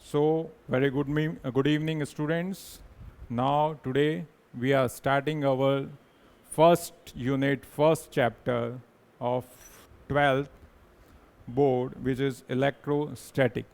So, very good evening, students. Now, today we are starting our first unit, first chapter of 12th board, which is electrostatic.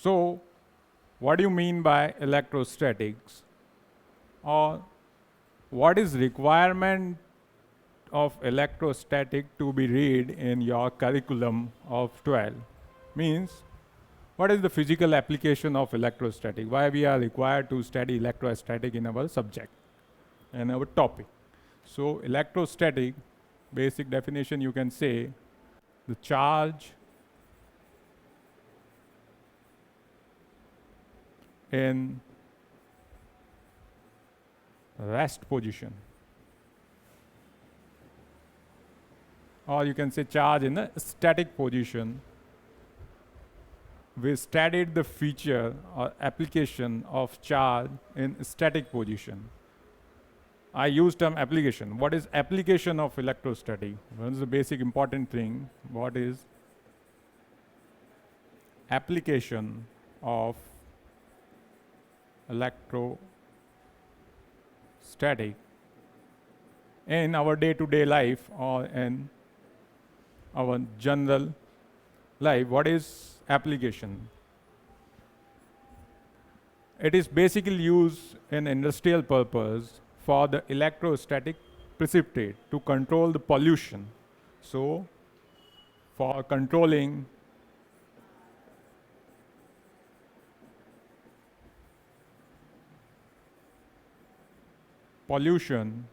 So, what do you mean by electrostatics? Or what is requirement of electrostatic to be read in your curriculum of 12? Means, what is the physical application of electrostatic? Why we are required to study electrostatic in our subject and our topic? So electrostatic, basic definition you can say, the charge in rest position, or you can say charge in a static position. We studied the feature or application of charge in static position. I use term application. What is application of electrostatic? What is the basic important thing? What is application of electrostatic in our day-to-day life or in our general life? What is application? It is basically used in industrial purpose for the electrostatic precipitate to control the pollution. So, for controlling pollution,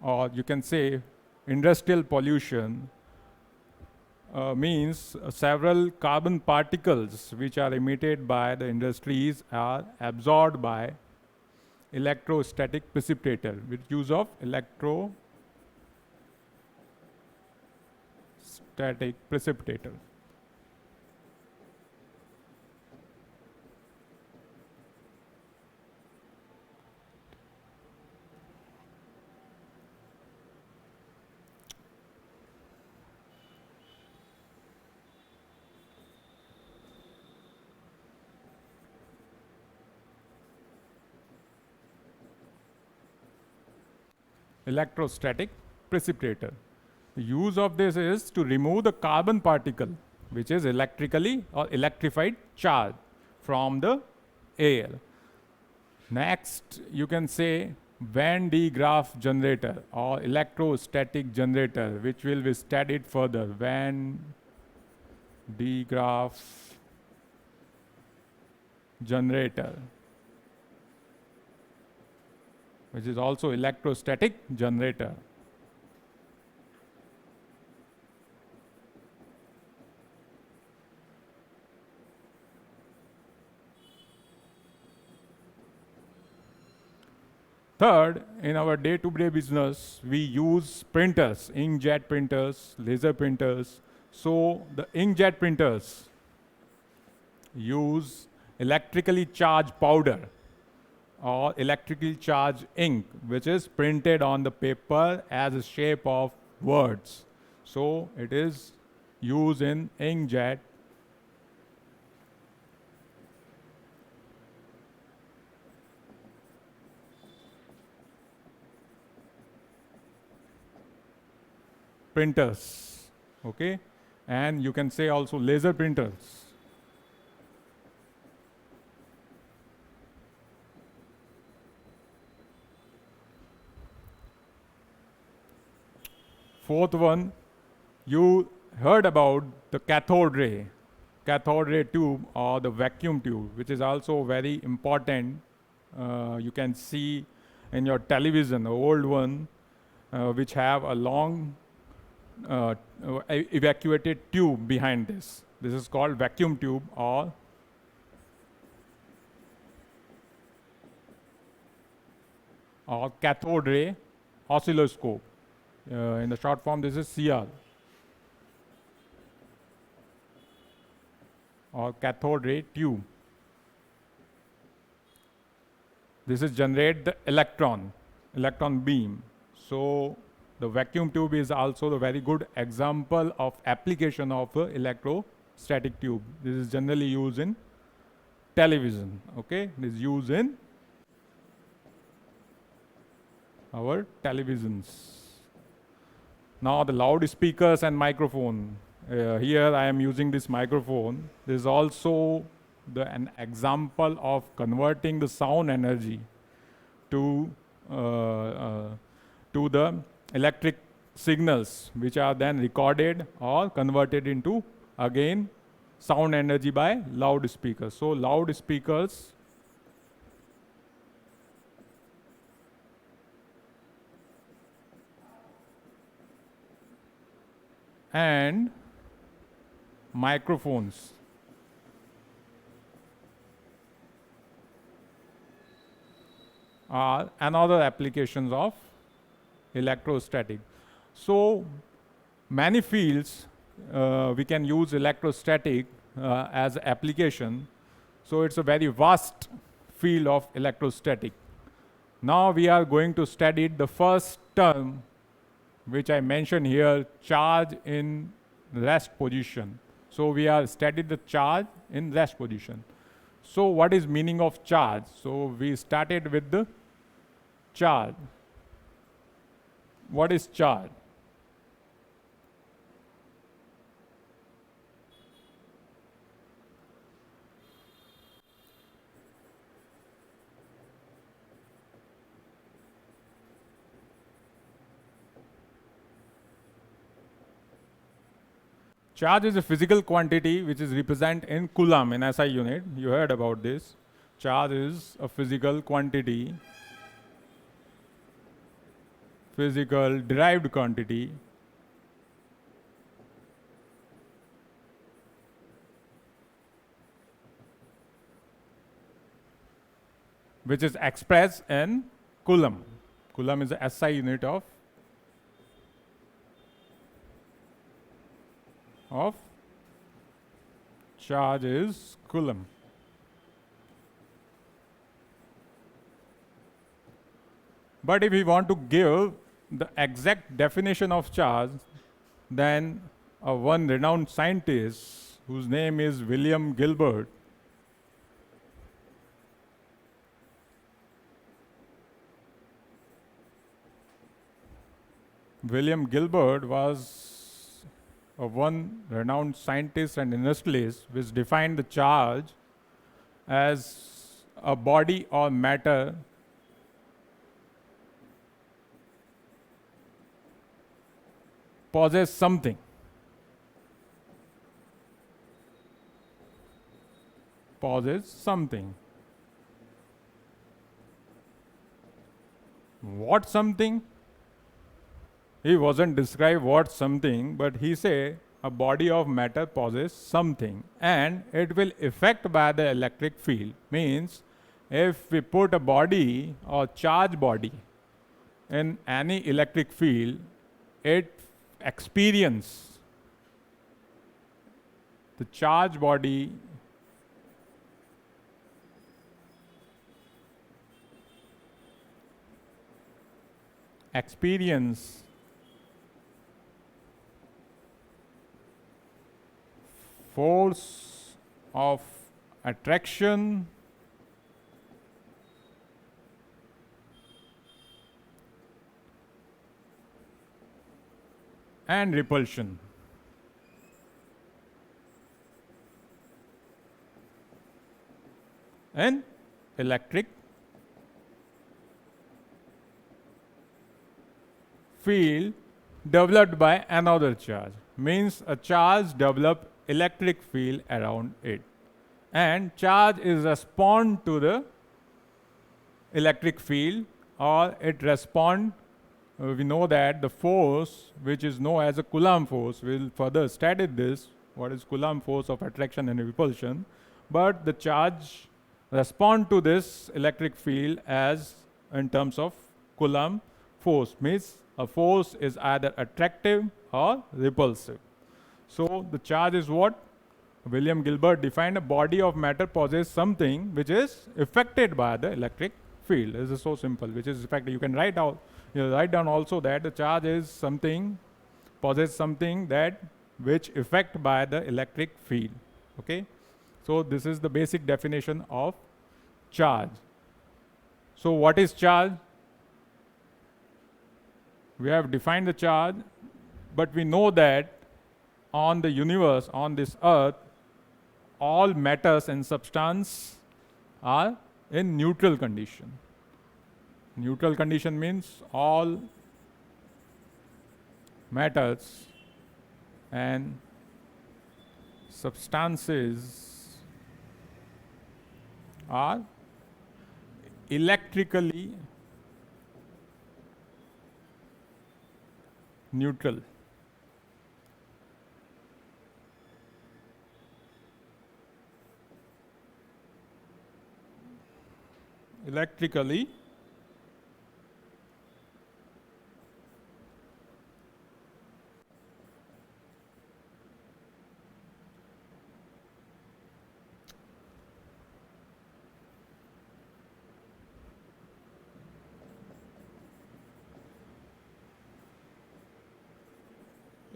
or you can say industrial pollution, means several carbon particles which are emitted by the industries are absorbed by electrostatic precipitator with use of electrostatic precipitator. Electrostatic precipitator. The use of this is to remove the carbon particle which is electrically or electrified charge from the air. Next, you can say Van de Graaff generator or electrostatic generator, which will be studied further. Van de Graaff generator, which is also electrostatic generator. Third, in our day-to-day business, we use printers, inkjet printers, laser printers. So the inkjet printers use electrically charged powder or electrically charged ink, which is printed on the paper as a shape of words. So it is used in inkjet printers. Okay, and you can say also laser printers. Fourth one, you heard about the cathode ray tube or the vacuum tube, which is also very important. You can see in your television, the old one, which have a long uh, evacuated tube behind this. This is called vacuum tube or cathode ray oscilloscope. In the short form, this is CR or cathode ray tube. This is generate the electron beam. So the vacuum tube is also a very good example of application of electrostatic tube. This is generally used in television. Okay, this is used in our televisions. Now the loudspeakers and microphone. Here I am using this microphone. This is also an example of converting the sound energy to the electric signals, which are then recorded or converted into again sound energy by loudspeakers. So loudspeakers and microphones are another applications of electrostatic. So many fields we can use electrostatic as application. So it's a very vast field of electrostatic. Now we are going to study the first term which I mentioned here, charge in rest position. So we are studied the charge in rest position. So what is meaning of charge? So we started with the charge. What is charge? Charge is a physical quantity which is represented in coulomb in SI unit. You heard about this. Charge is a physical quantity, physical derived quantity which is expressed in coulomb. Coulomb is the SI unit of charge is coulomb. But if we want to give the exact definition of charge, then one renowned scientist whose name is William Gilbert was one renowned scientist and industrialist which defined the charge as a body or matter possess something. Possess something. What something? He wasn't describe what something, but he say a body of matter possesses something and it will affect by the electric field. Means if we put a body or charge body in any electric field, it experience the charge body experience force of attraction and repulsion. And electric field developed by another charge. Means a charge develop electric field around it. And charge is respond to the electric field or it respond we know that the force, which is known as a Coulomb force, will further study this, what is Coulomb force of attraction and repulsion. But the charge respond to this electric field as in terms of Coulomb force, means a force is either attractive or repulsive. So the charge is what? William Gilbert defined a body of matter possesses something which is affected by the electric field. This is so simple, which is affected. You can write out, write down also that the charge is something, possesses something that which affect by the electric field. Okay, so this is the basic definition of charge. So what is charge? We have defined the charge, but we know that on the universe, on this earth, all matters and substance are in neutral condition. Neutral condition means all matters and substances are electrically neutral. Electrically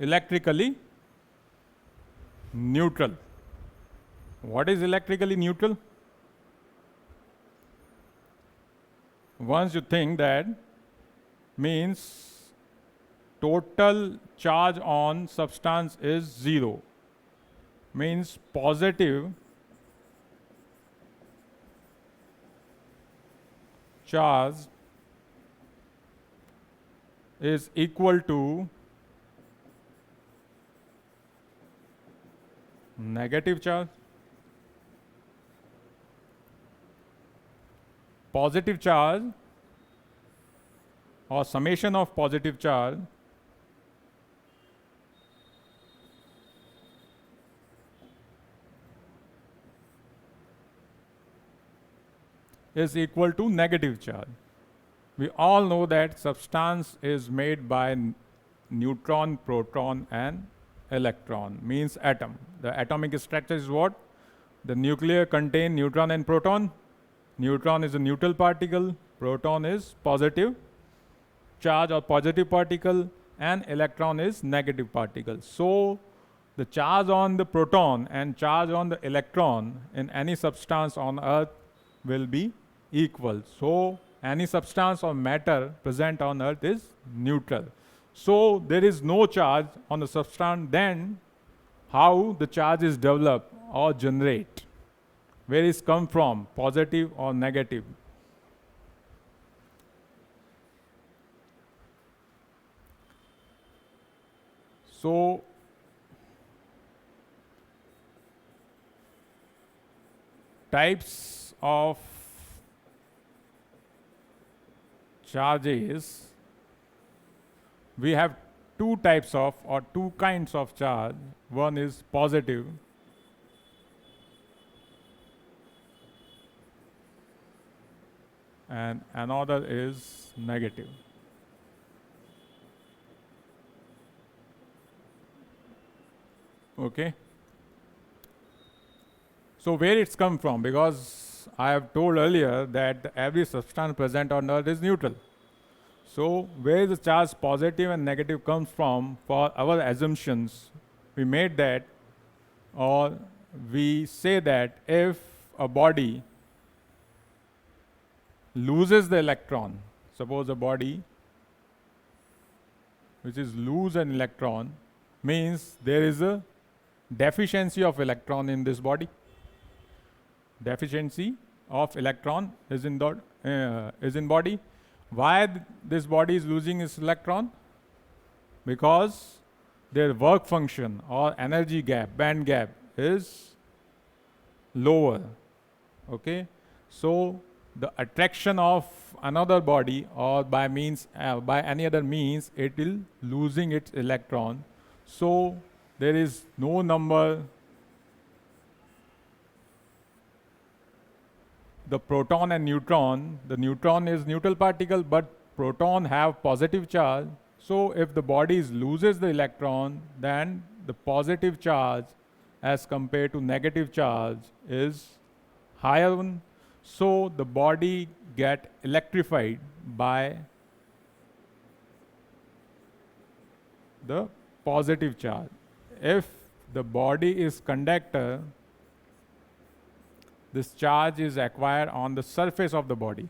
electrically neutral. What is electrically neutral? Once you think that means total charge on substance is zero, means positive charge is equal to negative charge. Positive charge or summation of positive charge is equal to negative charge. We all know that substance is made by neutron, proton and electron, means atom. The atomic structure is what? The nucleus contain neutron and proton. Neutron is a neutral particle, proton is positive charge or positive particle, and electron is negative particle. So the charge on the proton and charge on the electron in any substance on earth will be equal. So any substance or matter present on earth is neutral. So there is no charge on the substance. Then how the charge is developed or generate? Where is come from, positive or negative? So types of charges, we have two types of or two kinds of charge. One is positive and another is negative. Okay. So where it's come from? Because I have told earlier that every substance present on earth is neutral. So where the charge positive and negative comes from, for our assumptions, we made that, or we say that if a body loses the electron, suppose a body which is lose an electron, means there is a deficiency of electron in this body. Deficiency of electron is in body. Why this body is losing its electron? Because their work function or energy gap, band gap is lower. Okay, so the attraction of another body, or by any other means, it will losing its electron. So there is no number. The proton and neutron, the neutron is neutral particle, but proton have positive charge. So if the body loses the electron, then the positive charge as compared to negative charge is higher one. So the body get electrified by the positive charge. If the body is conductor, this charge is acquired on the surface of the body.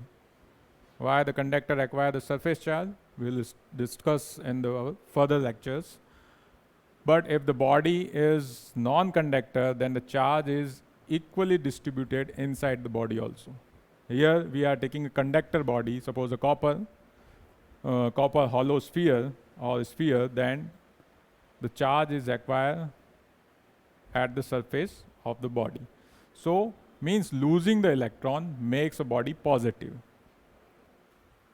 Why the conductor acquire the surface charge? We'll discuss in the further lectures. But if the body is non-conductor, then the charge is equally distributed inside the body also. Here we are taking a conductor body, suppose a copper hollow sphere or sphere, then the charge is acquired at the surface of the body. So means losing the electron makes a body positive.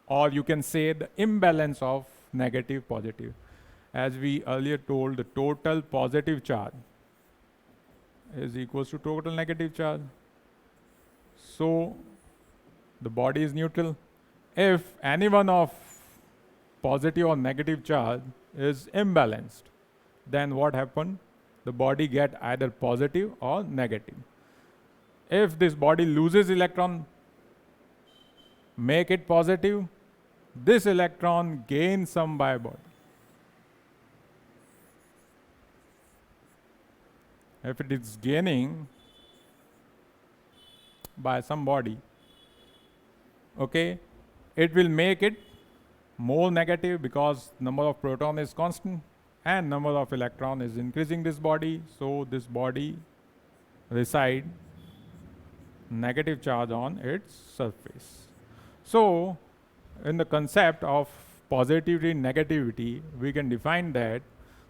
Or you can say the imbalance of negative positive. As we earlier told, the total positive charge is equals to total negative charge. So the body is neutral. If any one of positive or negative charge is imbalanced, then what happened? The body get either positive or negative. If this body loses electron, make it positive, this electron gains some by body. If it is gaining by some body, okay, it will make it more negative because number of proton is constant and number of electron is increasing this body. So this body reside negative charge on its surface. So in the concept of positivity and negativity, we can define that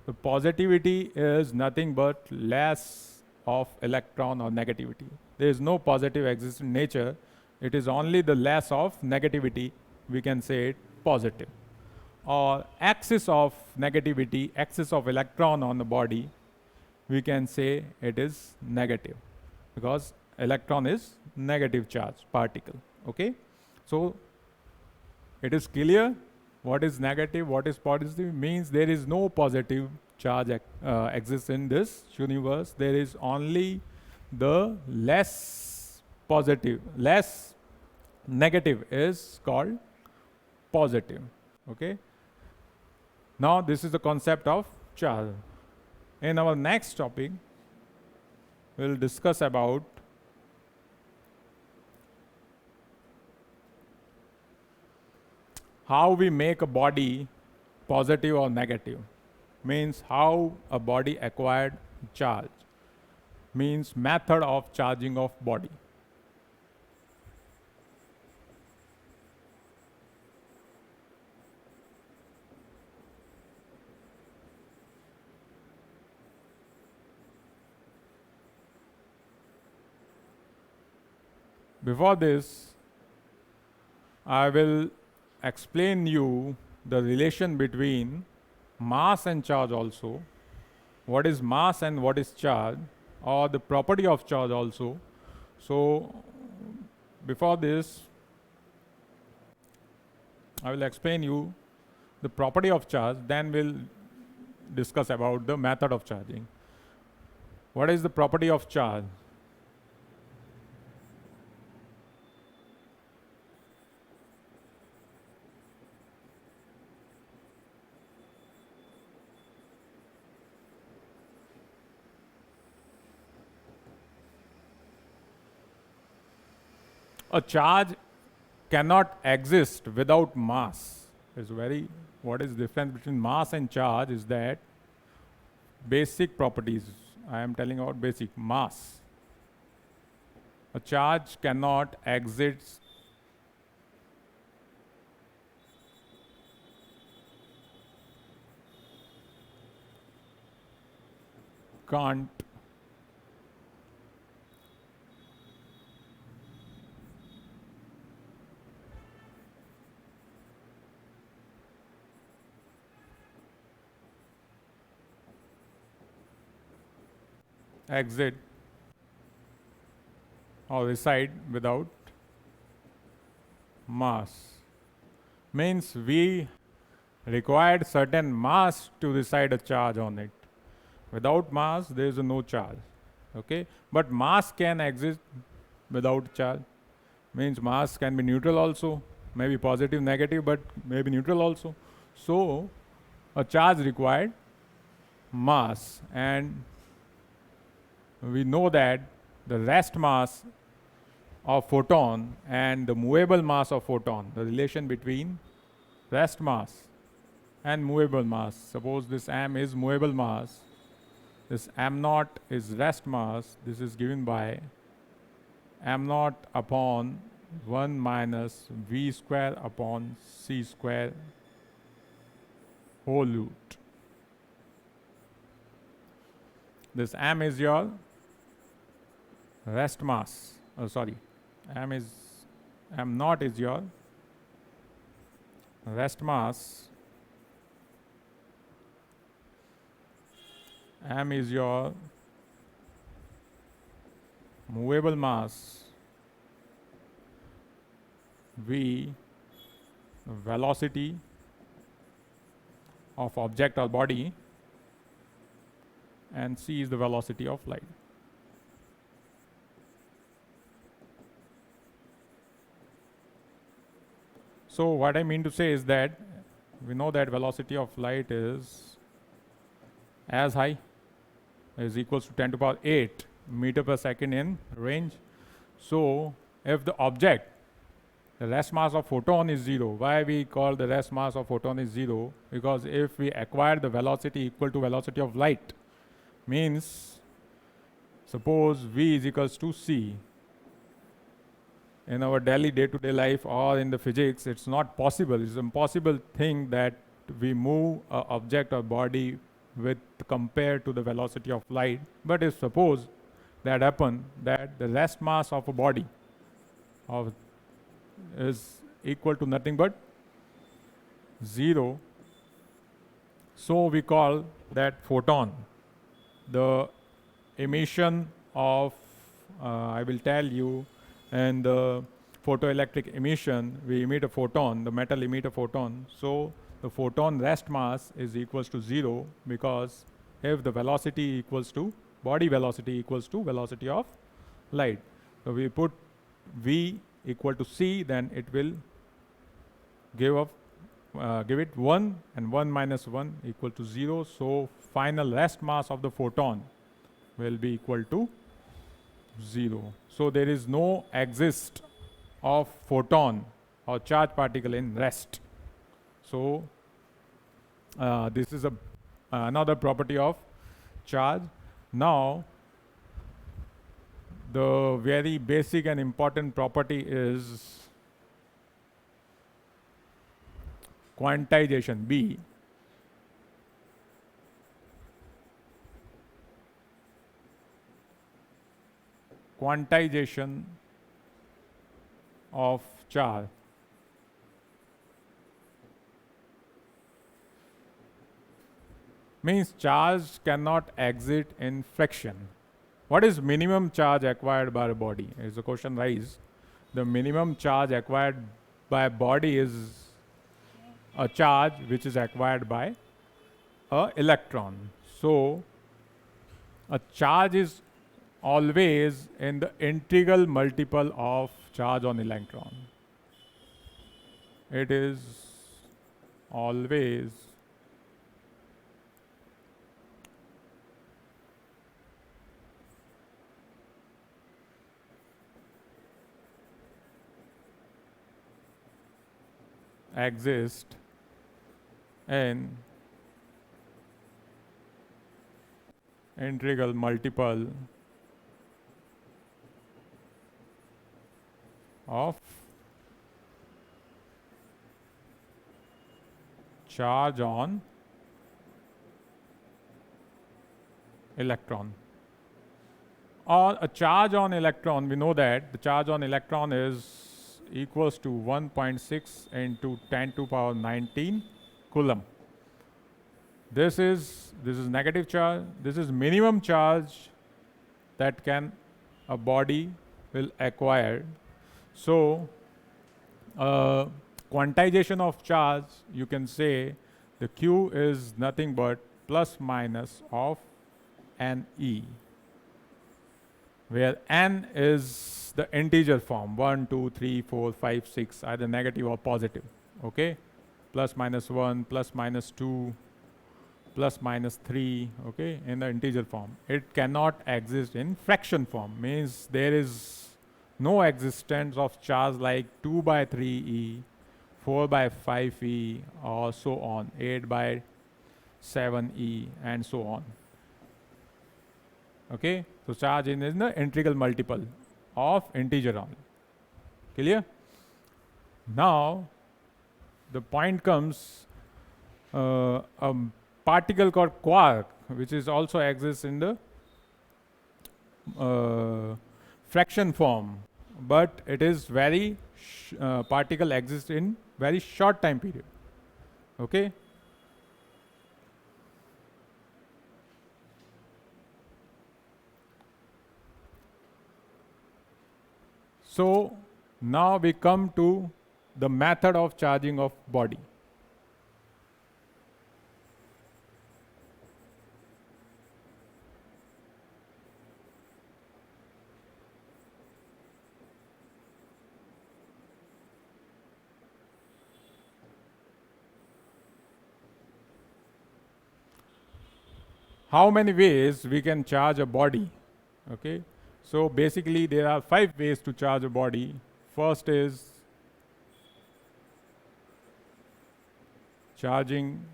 the positivity is nothing but less of electron or negativity. There is no positive exists in nature. It is only the less of negativity. We can say it positive. Or axis of negativity, axis of electron on the body, we can say it is negative because electron is negative charge particle. Okay, so it is clear what is negative, what is positive. Means there is no positive charge exists in this universe. There is only the less positive, less negative is called positive. Okay, now this is the concept of charge. In our next topic, we'll discuss about how we make a body positive or negative. Means how a body acquired charge. Means method of charging of body. Before this, I will explain you the relation between mass and charge also. What is mass and what is charge, or the property of charge also. So before this, I will explain you the property of charge, then we'll discuss about the method of charging. What is the property of charge? A charge cannot exist without mass. What is the difference between mass and charge is that basic properties. I am telling about basic mass. A charge cannot exist can't exit or reside without mass. Means we required certain mass to reside a charge on it. Without mass, there is no charge. Okay, but mass can exist without charge. Means mass can be neutral also, maybe positive, negative, but maybe neutral also. So a charge required mass, and we know that the rest mass of photon and the movable mass of photon, the relation between rest mass and movable mass. Suppose this m is movable mass, this m naught is rest mass. This is given by m naught upon 1 minus v square upon c square whole root. This m is your rest mass. M naught is your rest mass. M is your movable mass. V, velocity of object or body, and c is the velocity of light. So what I mean to say is that we know that velocity of light is as high is equals to 10 to the power 8 meter per second in range. So if the object, the rest mass of photon is 0. Why we call the rest mass of photon is 0? Because if we acquire the velocity equal to velocity of light, means suppose v is equals to c. In our daily day-to-day life or in the physics, it's not possible. It's an impossible thing that we move an object or body with compared to the velocity of light. But if suppose that happen, that the rest mass of a body is equal to nothing but 0, so we call that photon. The emission of, I will tell you, and the photoelectric emission, we emit a photon, the metal emit a photon. So the photon rest mass is equals to 0, because if the velocity equals to, body velocity equals to velocity of light. So we put v equal to c, then it will give it 1, and 1 minus 1 equal to 0. So final rest mass of the photon will be equal to 0. So there is no exist of photon or charge particle in rest. So this is another property of charge. Now the very basic and important property is quantization, B. Quantization of charge. Means charge cannot exist in friction. What is minimum charge acquired by a body? Is the question rise. The minimum charge acquired by a body is a charge which is acquired by an electron. So a charge is always in the integral multiple of charge on electron. It is always exist in integral multiple of charge on electron. Or a charge on electron, we know that the charge on electron is equals to 1.6 into 10 to the power 19 coulomb. This is negative charge. This is minimum charge that can a body will acquire. So quantization of charge, you can say the Q is nothing but plus minus of NE, where N is the integer form 1, 2, 3, 4, 5, 6, either negative or positive. Okay, plus minus 1, plus minus 2, plus minus 3, okay, in the integer form. It cannot exist in fraction form, means there is no existence of charge like 2 by 3e, 4 by 5e, or so on, 8 by 7e, and so on. Okay, so charge is the integral multiple of integer only. Clear? Now, the point comes, a particle called quark, which is also exists in the fraction form, but it is very particle exists in very short time period. Okay. So now we come to the method of charging of body. How many ways we can charge a body? Okay, so basically there are 5 ways to charge a body. First is charging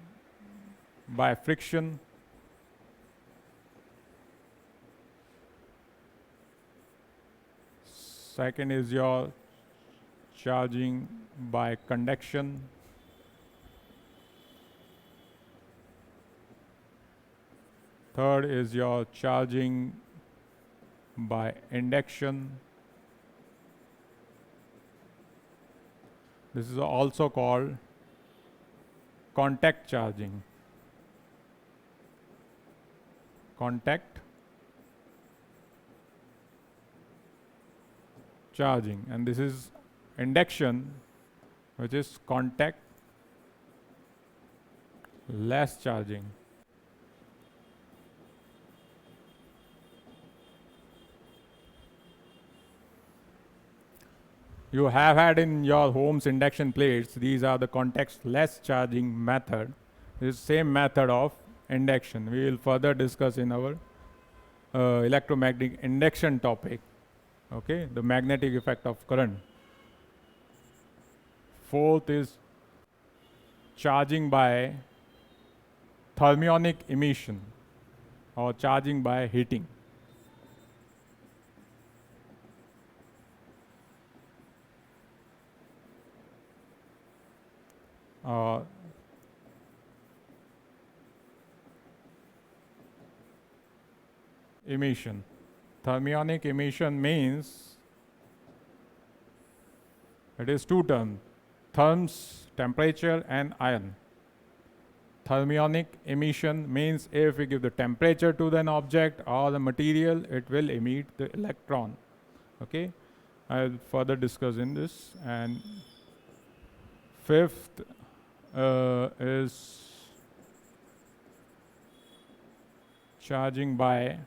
by friction. Second is your charging by conduction. Third is your charging by induction. This is also called contact charging. Contact charging, and this is induction, which is contact less charging. You have had in your home's induction plates, these are the contact-less charging method. This is same method of induction. We will further discuss in our electromagnetic induction topic. Okay, the magnetic effect of current. Fourth is charging by thermionic emission or charging by heating. Emission. Thermionic emission means it is two terms: therms, temperature, and ion. Thermionic emission means if we give the temperature to an object or the material, it will emit the electron. Okay, I'll further discuss in this. And fifth is charging by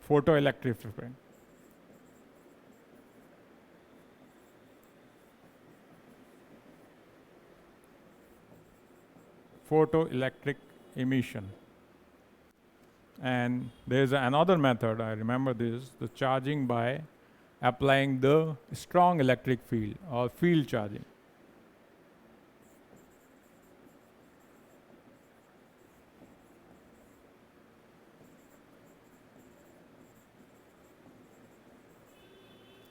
photoelectric effect. Photoelectric emission. And there is another method, I remember this, the charging by applying the strong electric field or field charging.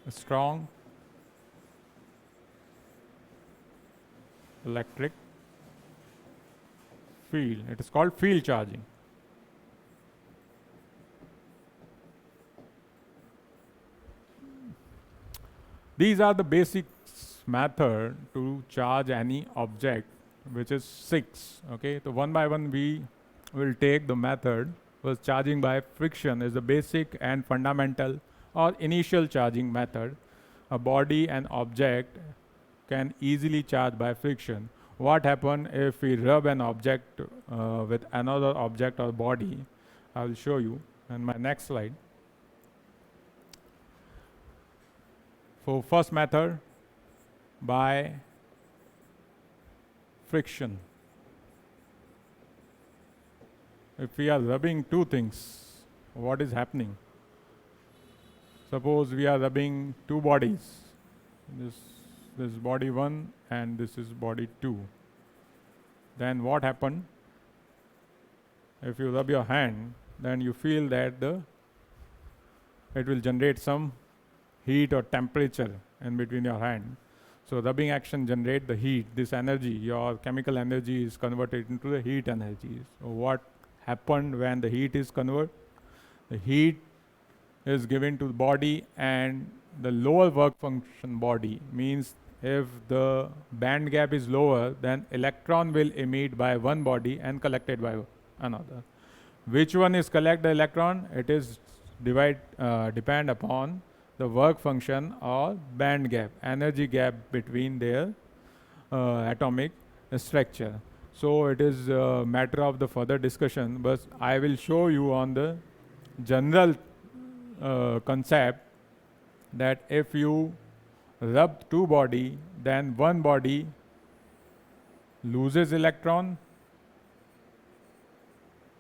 A strong electric field. It is called field charging. These are the basic method to charge any object, which is 6. Okay, so one by one we will take the method. was charging by friction is the basic and fundamental or initial charging method. A body and object can easily charge by friction. What happens if we rub an object with another object or body? I will show you in my next slide. For first method, by friction. If we are rubbing two things, what is happening? Suppose we are rubbing two bodies. This is body 1 and this is body 2. Then what happened? If you rub your hand, then you feel that it will generate some heat or temperature in between your hand. So rubbing action generate the heat. This energy, your chemical energy, is converted into the heat energy. So what happened when the heat is converted? The heat is given to the body, and the lower work function body means if the band gap is lower, then electron will emit by one body and collected by another. Which one is collect the electron? It is depend upon the work function or band gap, energy gap between their atomic structure. So it is a matter of the further discussion, but I will show you on the general concept that if you rub two body, then one body loses electron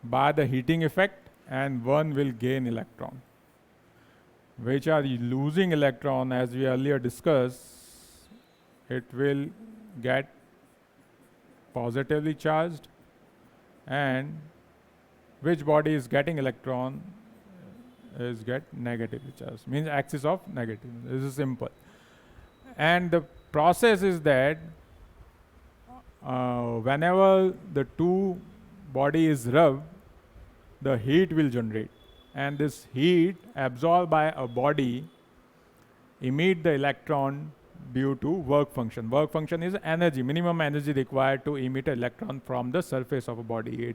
by the heating effect and one will gain electron. Which are losing electron, as we earlier discussed, it will get positively charged, and which body is getting electron is get negatively charged, means axis of negative. This is simple. And the process is that whenever the two body is rubbed, the heat will generate, and this heat absorbed by a body emit the electron due to work function. Work function is energy, minimum energy required to emit an electron from the surface of a body.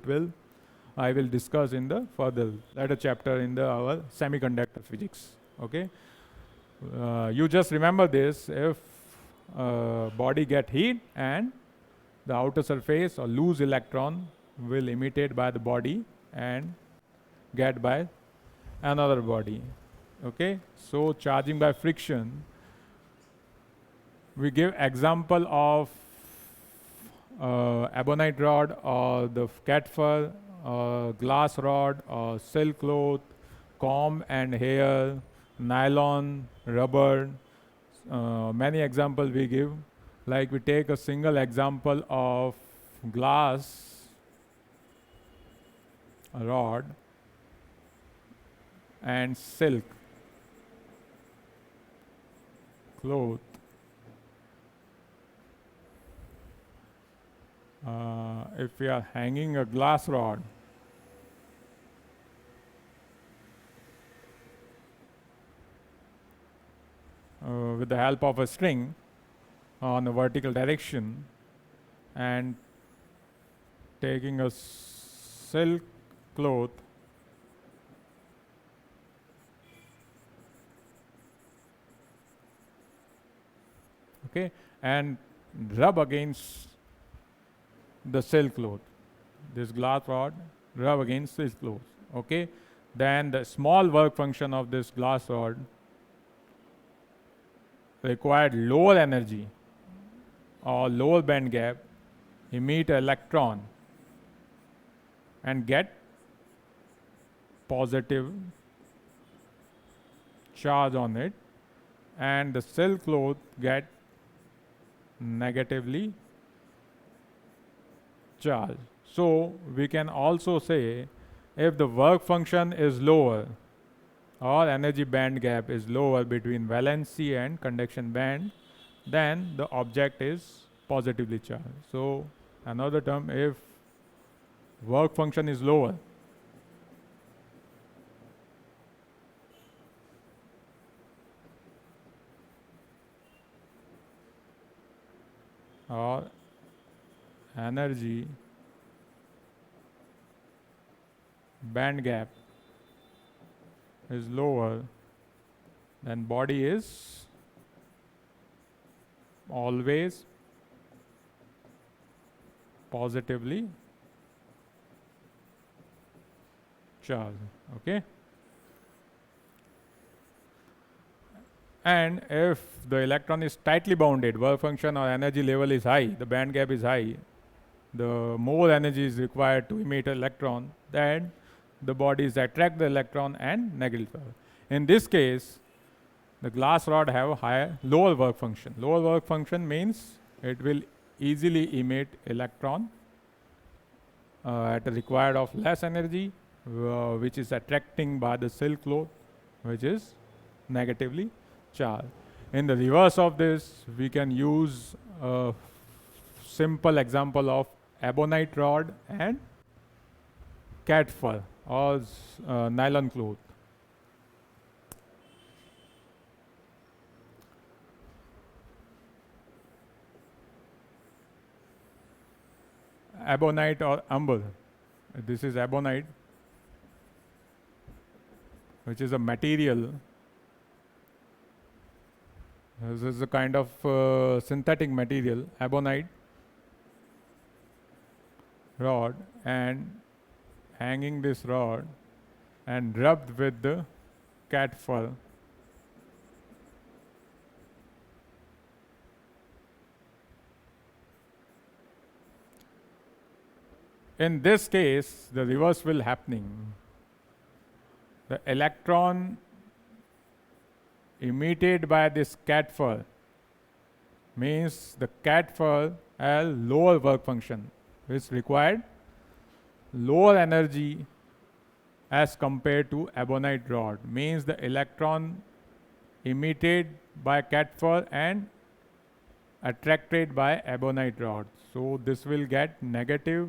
I will discuss in the further later chapter in our semiconductor physics. Okay, you just remember this: if body get heat and the outer surface or lose electron will emitted by the body and get by another body. Okay, so charging by friction, we give example of ebonite rod or the cat fur, glass rod or silk cloth, comb and hair, nylon, rubber. Many examples we give. Like we take a single example of glass rod and silk cloth. If we are hanging a glass rod, with the help of a string on a vertical direction and taking a silk cloth okay, and rub against the silk cloth. This glass rod rub against silk cloth. Okay, then the small work function of this glass rod required lower energy or lower band gap, emit an electron and get positive charge on it, and the silk cloth get negatively charged. So we can also say if the work function is lower or energy band gap is lower between valency and conduction band, then the object is positively charged. So another term, if work function is lower or energy band gap is lower, then body is always positively charged. Okay. And if the electron is tightly bounded, work function or energy level is high, the band gap is high, the more energy is required to emit an electron, then the bodies attract the electron and negative power. In this case, the glass rod have a lower work function. Lower work function means it will easily emit electron at a required of less energy, which is attracting by the silk cloth, which is negatively charged. In the reverse of this, we can use a simple example of ebonite rod and cat fur or nylon cloth. Ebonite or umber. This is ebonite, which is a material. This is a kind of synthetic material, ebonite rod, and hanging this rod and rubbed with the cat fur. In this case, the reverse will happening. The electron emitted by this cat fur means the cat fur has lower work function, which required lower energy as compared to ebonite rod, means the electron emitted by cat fur and attracted by ebonite rod. So this will get negative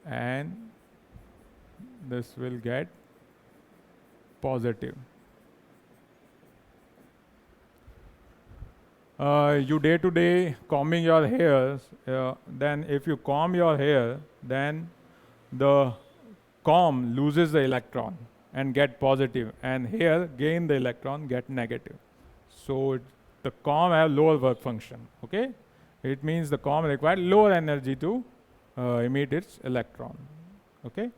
and this will get positive. You day to day combing your hairs, then if you comb your hair, then the comb loses the electron and get positive, and here gain the electron, get negative. So the comb have lower work function. Okay, it means the comb require lower energy to emit its electron. Okay,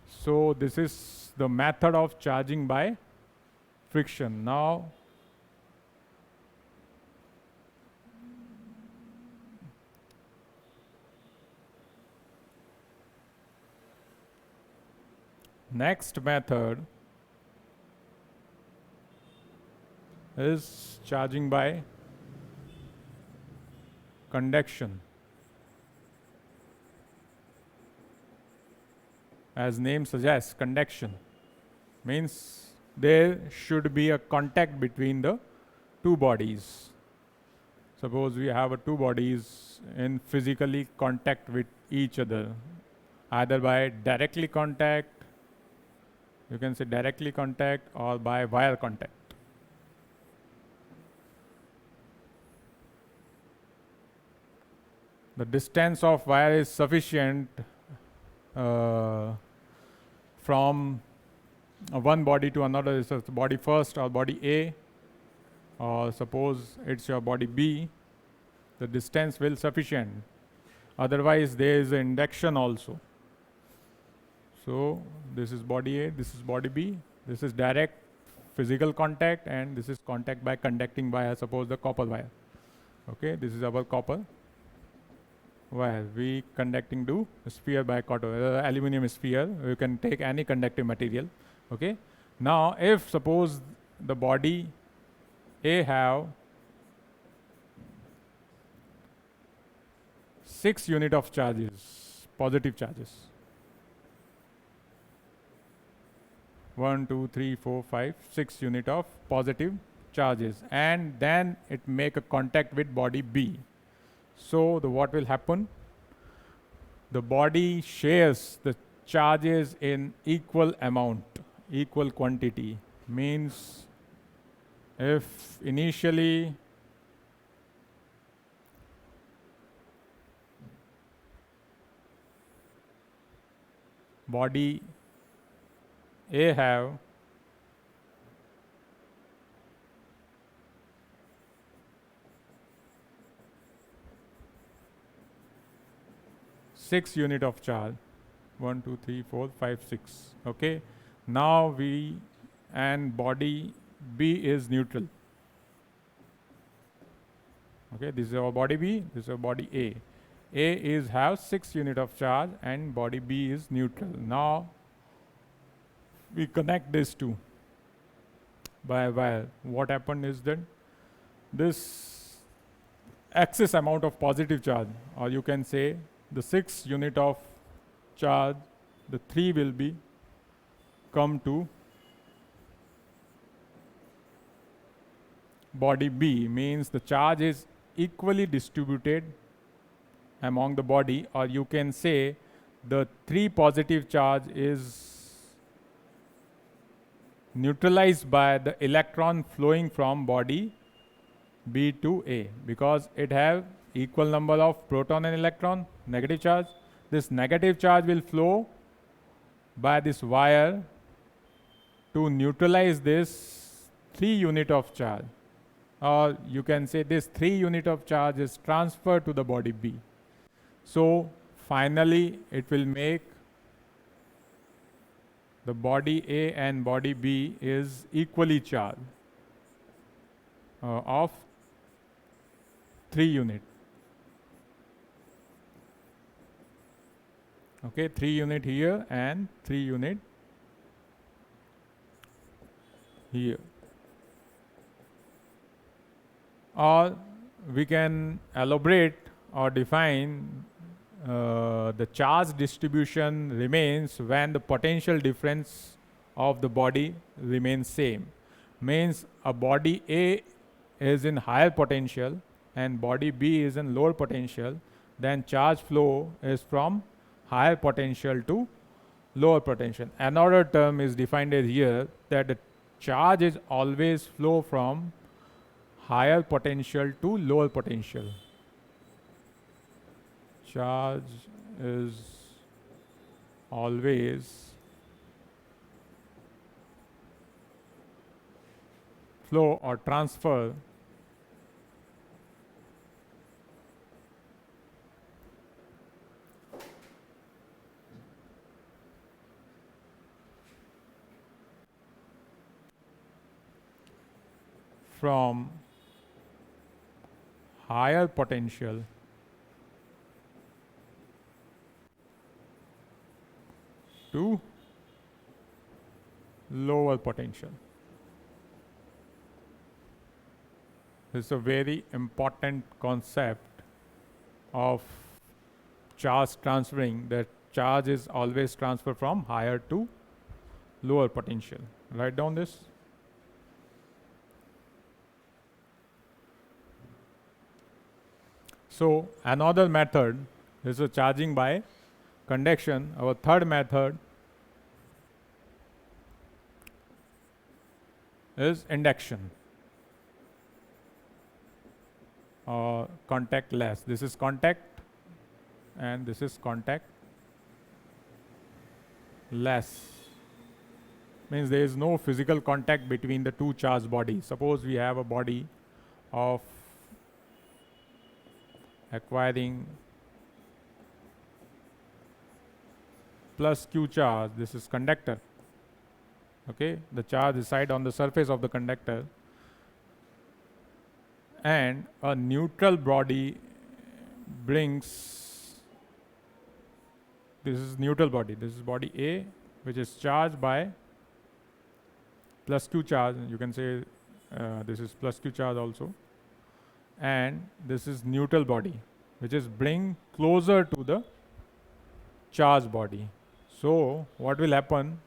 so this is the method of charging by friction. Now next method is charging by conduction. As name suggests, conduction means there should be a contact between the two bodies. Suppose we have two bodies in physically contact with each other, either by directly contact, you can say directly contact, or by wire contact. The distance of wire is sufficient from one body to another. So body first or body A, or suppose it's your body B, the distance will sufficient. Otherwise there is an induction also. So this is body A, this is body B, this is direct physical contact, and this is contact by conducting wire, suppose the copper wire. Okay, this is our copper wire. We conducting to sphere by copper, aluminum sphere. You can take any conductive material. Okay, now if suppose the body A have 6 unit of charges, positive charges, 1, 2, 3, 4, 5, 6 unit of positive charges, and then it make a contact with body B. So what will happen? The body shares the charges in equal amount, equal quantity. Means if initially body A have 6 unit of charge. 1, 2, 3, 4, 5, 6. Okay. Now we and body B is neutral. Okay, this is our body B, this is our body A. A is have 6 unit of charge and body B is neutral. Now we connect these two by a wire. What happened is that this excess amount of positive charge, or you can say the 6 unit of charge, the 3 will be come to body B, means the charge is equally distributed among the body, or you can say the 3 positive charge is neutralized by the electron flowing from body B to A, because it have equal number of proton and electron, negative charge. This negative charge will flow by this wire to neutralize this 3 unit of charge, or you can say this 3 unit of charge is transferred to the body B. So finally it will make the body A and body B is equally charged of 3 unit. Okay, 3 unit here and 3 unit here. Or we can elaborate or define the charge distribution remains when the potential difference of the body remains same. Means a body A is in higher potential and body B is in lower potential, then charge flow is from higher potential to lower potential. Another term is defined as here, that the charge is always flow from higher potential to lower potential. Charge is always flow or transfer from higher potential to lower potential. This is a very important concept of charge transferring, that charge is always transferred from higher to lower potential. Write down this. So another method is a charging by conduction. Our third method is induction or contactless. This is contact and this is contact less. Means there is no physical contact between the two charged bodies. Suppose we have a body of acquiring plus Q charge. This is conductor. Okay, the charge reside on the surface of the conductor, and a neutral body brings, this is neutral body, this is body A, which is charged by plus Q charge. You can say this is plus Q charge also, and this is neutral body, which is bring closer to the charged body. So what will happen?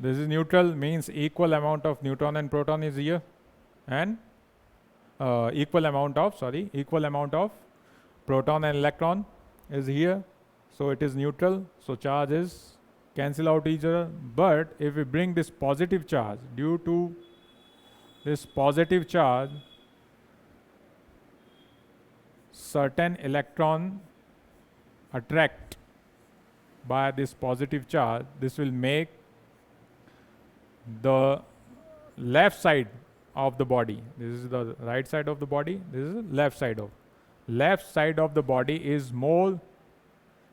This is neutral, means equal amount of neutron and proton is here, and equal amount of proton and electron is here. So it is neutral, so charges cancel out each other. But if we bring this positive charge, due to this positive charge, certain electron attract by this positive charge, this will make the left side of the body. This is the right side of the body. This is the left side of the body is more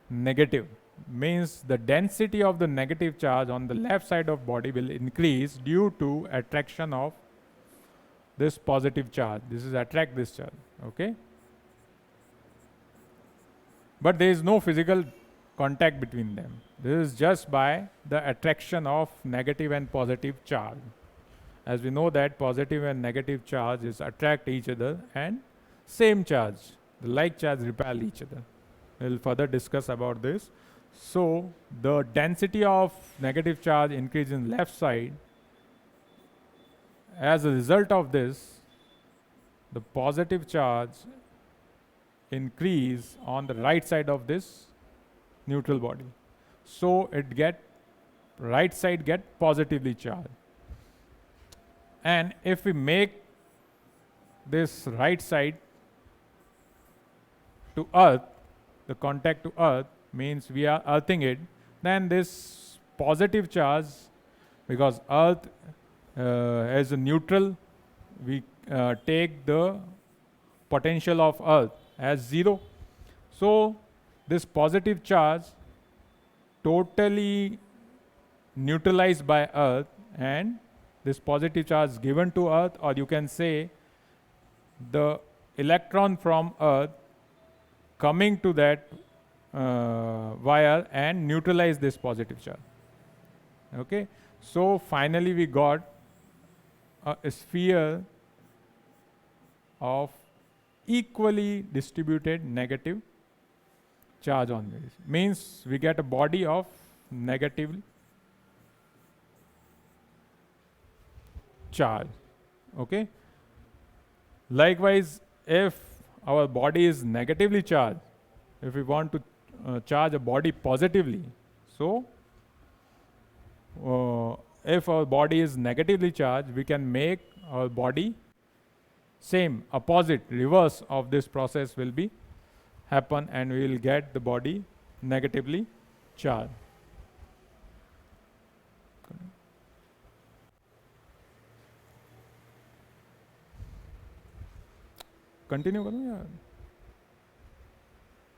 negative. Means the density of the negative charge on the left side of body will increase due to attraction of this positive charge. This is attract this charge. Okay. But there is no physical contact between them. This is just by the attraction of negative and positive charge. As we know that positive and negative charges attract each other, and same charge, the like charge repel each other. We'll further discuss about this. So the density of negative charge increase in left side. As a result of this, the positive charge increase on the right side of this neutral body. So it get right side get positively charged. And if we make this right side to earth, the contact to earth means we are earthing it, then this positive charge, because earth as a neutral, we take the potential of earth as 0. So this positive charge totally neutralized by earth, and this positive charge given to earth, or you can say the electron from earth coming to that wire and neutralize this positive charge. Okay, so finally we got a sphere of equally distributed negative charge on this. Means we get a body of negative charge. Okay. Likewise, if our body is negatively charged, if we want to charge a body positively, so if our body is negatively charged, we can make our body same, opposite, reverse of this process will be happen, and we will get the body negatively charged. Continue करूँ या